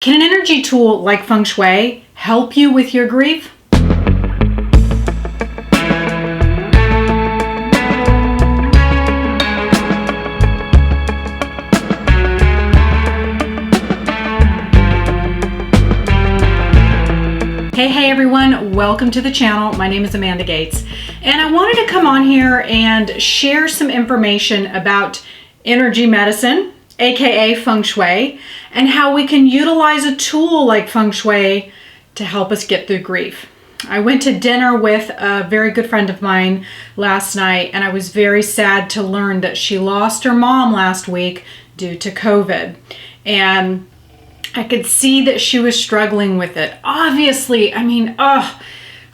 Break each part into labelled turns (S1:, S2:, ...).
S1: Can an energy tool like Feng Shui help you with your grief? Hey everyone, welcome to the channel. My name is Amanda Gates, and I wanted to come on here and share some information about energy medicine, aka Feng Shui, and how we can utilize a tool like Feng Shui to help us get through grief. I went to dinner with a very good friend of mine last night, and I was very sad to learn that she lost her mom last week due to COVID. And I could see that she was struggling with it. Obviously,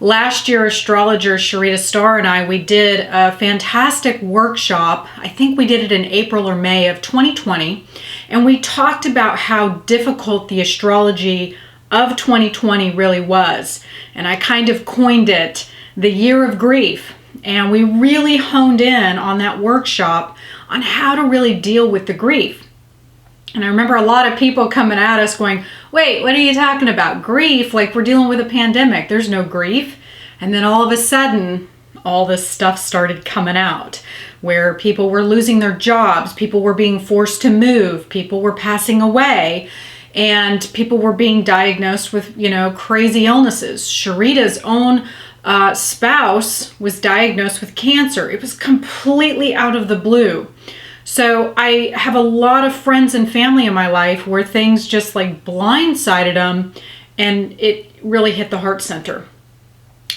S1: last year astrologer Sharita Starr and I, we did a fantastic workshop. I think we did it in April or May of 2020. And we talked about how difficult the astrology of 2020 really was. And I kind of coined it the year of grief. And we really honed in on that workshop on how to really deal with the grief. And I remember a lot of people coming at us going, wait, what are you talking about? Grief? Like, we're dealing with a pandemic. There's no grief. And then all of a sudden, all this stuff started coming out where people were losing their jobs, people were being forced to move, people were passing away, and people were being diagnosed with, crazy illnesses. Sharita's own spouse was diagnosed with cancer. It was completely out of the blue. So I have a lot of friends and family in my life where things just like blindsided them, and it really hit the heart center.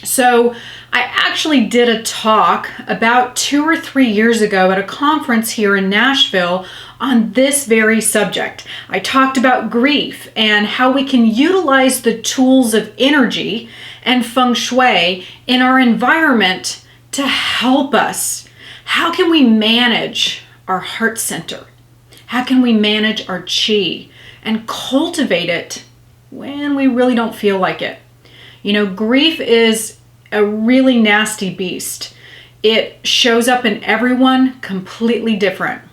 S1: So I actually did a talk about 2 or 3 years ago at a conference here in Nashville on this very subject. I talked about grief and how we can utilize the tools of energy and Feng Shui in our environment to help us. How can we manage our heart center? How can we manage our chi and cultivate it when we really don't feel like it? Grief is a really nasty beast. It shows up in everyone completely different.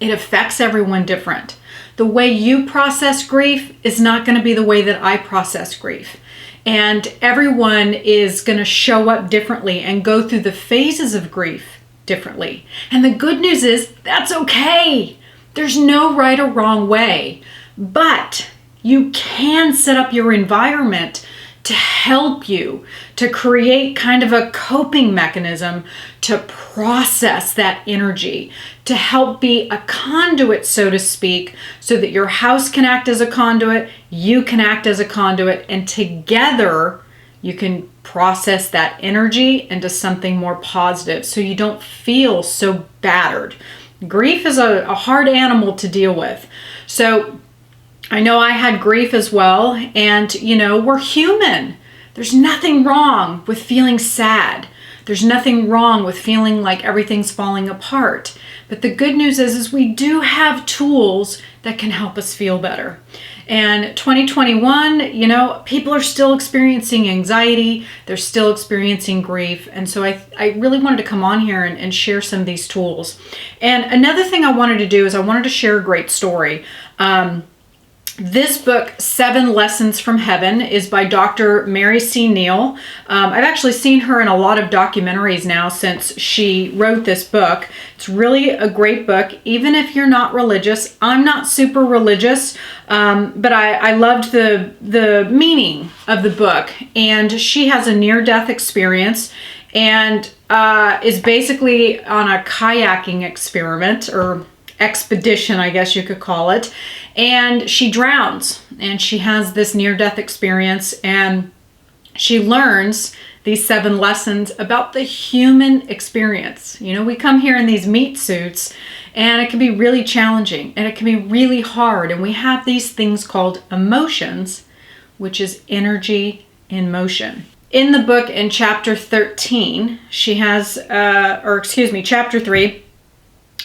S1: It affects everyone different. The way you process grief is not going to be the way that I process grief. And everyone is going to show up differently and go through the phases of grief differently. And the good news is that's okay. There's no right or wrong way, but you can set up your environment to help you to create kind of a coping mechanism to process that energy, to help be a conduit, so to speak, so that your house can act as a conduit, you can act as a conduit, and together you can process that energy into something more positive so you don't feel so battered. Grief is a hard animal to deal with. So I know I had grief as well, and we're human. There's nothing wrong with feeling sad. There's nothing wrong with feeling like everything's falling apart. But the good news is we do have tools that can help us feel better. And 2021, people are still experiencing anxiety. They're still experiencing grief. And so I really wanted to come on here and share some of these tools. And another thing I wanted to do is I wanted to share a great story. This book, 7 Lessons from Heaven, is by Dr. Mary C. Neal. I've actually seen her in a lot of documentaries now since she wrote this book. It's really a great book, even if you're not religious. I'm not super religious, but I loved the meaning of the book. And she has a near-death experience and is basically on a kayaking experiment or expedition, I guess you could call it. And she drowns, and she has this near-death experience, and she learns these 7 lessons about the human experience. We come here in these meat suits, and it can be really challenging, and it can be really hard, and we have these things called emotions, which is energy in motion. In the book, in chapter 13, she has, chapter 3,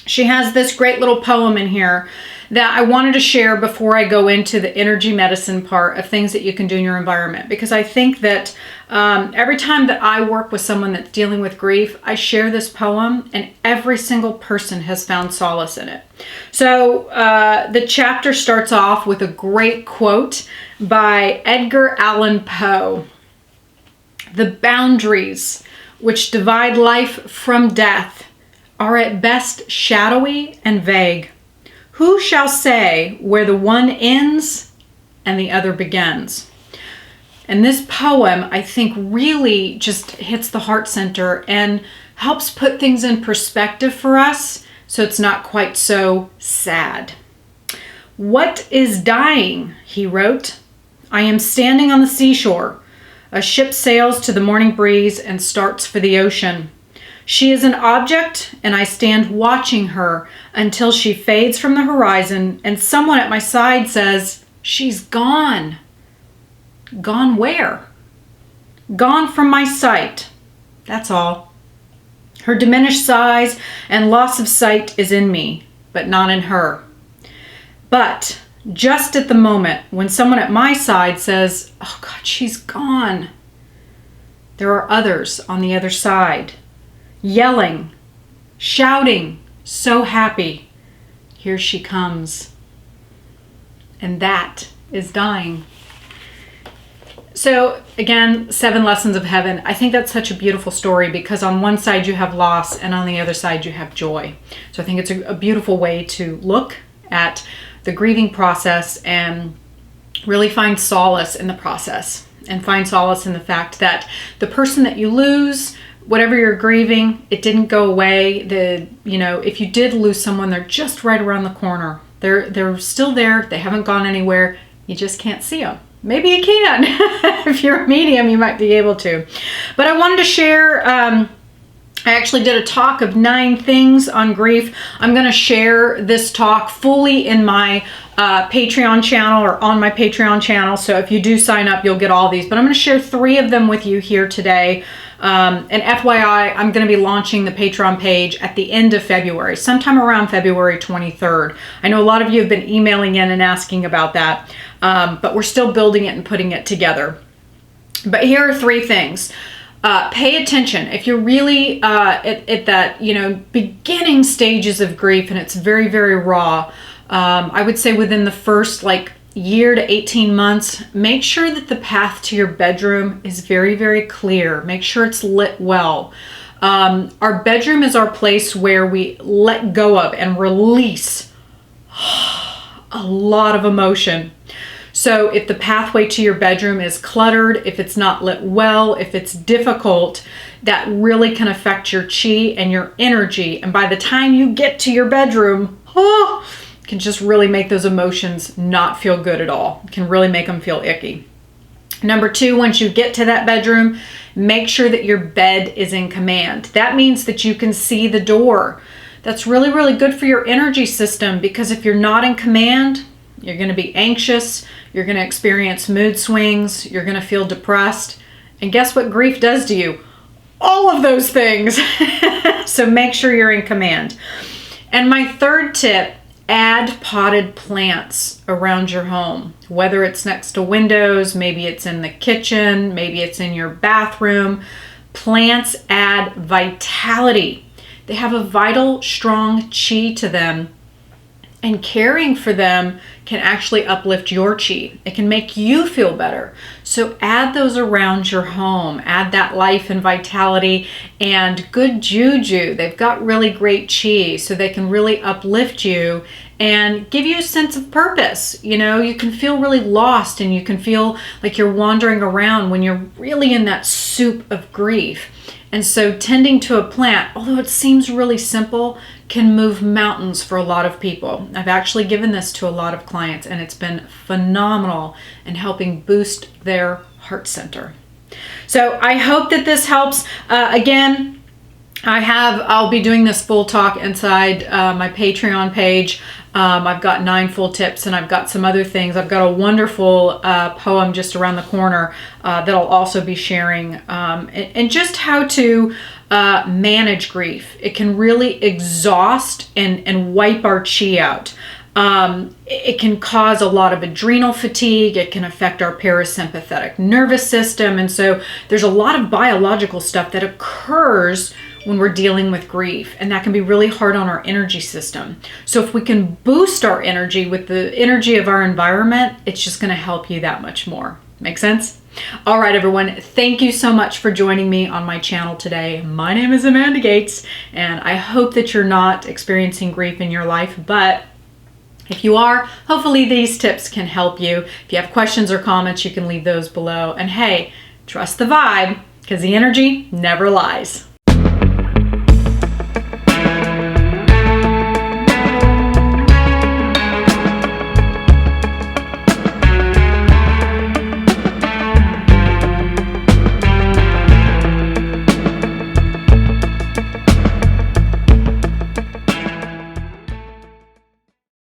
S1: she has this great little poem in here that I wanted to share before I go into the energy medicine part of things that you can do in your environment, because I think that every time that I work with someone that's dealing with grief, I share this poem and every single person has found solace in it. So the chapter starts off with a great quote by Edgar Allan Poe. "The boundaries which divide life from death are at best shadowy and vague. Who shall say where the one ends and the other begins?" And this poem, I think, really just hits the heart center and helps put things in perspective for us so it's not quite so sad. "What is dying?" he wrote. "I am standing on the seashore. A ship sails to the morning breeze and starts for the ocean. She is an object, and I stand watching her until she fades from the horizon, and someone at my side says, 'She's gone.' Gone where? Gone from my sight. That's all. Her diminished size and loss of sight is in me, but not in her. But just at the moment when someone at my side says, 'Oh God, she's gone,' there are others on the other side, yelling, shouting, so happy, 'Here she comes.' And that is dying." So again, 7 lessons of heaven. I think that's such a beautiful story because on one side you have loss and on the other side you have joy. So I think it's a beautiful way to look at the grieving process and really find solace in the process, and find solace in the fact that the person that you lose, whatever you're grieving, it didn't go away. If you did lose someone, they're just right around the corner. They're still there. They haven't gone anywhere. You just can't see them. Maybe you can. If you're a medium, you might be able to. But I wanted to share, I actually did a talk of 9 things on grief. I'm going to share this talk fully in my Patreon channel, or on my Patreon channel. So if you do sign up, you'll get all these. But I'm going to share 3 of them with you here today. And FYI, I'm going to be launching the Patreon page at the end of February, sometime around February 23rd. I know a lot of you have been emailing in and asking about that, but we're still building it and putting it together. But here are 3 things. Pay attention. If you're really at that, beginning stages of grief and it's very, very raw, I would say within the first year to 18 months, make sure that the path to your bedroom is very, very clear. Make sure it's lit well. Our bedroom is our place where we let go of and release a lot of emotion. So if the pathway to your bedroom is cluttered, if it's not lit well, if it's difficult, that really can affect your chi and your energy. And by the time you get to your bedroom, can just really make those emotions not feel good at all. It can really make them feel icky. Number 2, once you get to that bedroom, make sure that your bed is in command. That means that you can see the door. That's really, really good for your energy system, because if you're not in command, you're going to be anxious, you're going to experience mood swings, you're going to feel depressed. And guess what grief does to you? All of those things. So make sure you're in command. And my 3rd tip, add potted plants around your home, whether it's next to windows, maybe it's in the kitchen, maybe it's in your bathroom. Plants add vitality. They have a vital, strong chi to them, and caring for them can actually uplift your chi. It can make you feel better. So add those around your home. Add that life and vitality and good juju. They've got really great chi, so they can really uplift you and give you a sense of purpose. You can feel really lost and you can feel like you're wandering around when you're really in that soup of grief. And so tending to a plant, although it seems really simple, can move mountains for a lot of people. I've actually given this to a lot of clients and it's been phenomenal in helping boost their heart center. So I hope that this helps. Again, I'll be doing this full talk inside my Patreon page. I've got 9 full tips and I've got some other things. I've got a wonderful poem just around the corner that I'll also be sharing, and just how to manage grief. It can really exhaust and wipe our chi out. It can cause a lot of adrenal fatigue. It can affect our parasympathetic nervous system. And so there's a lot of biological stuff that occurs when we're dealing with grief, and that can be really hard on our energy system. So if we can boost our energy with the energy of our environment, it's just going to help you that much more. Make sense? All right, everyone. Thank you so much for joining me on my channel today. My name is Amanda Gates, and I hope that you're not experiencing grief in your life, but if you are, hopefully these tips can help you. If you have questions or comments, you can leave those below. And hey, trust the vibe, because the energy never lies.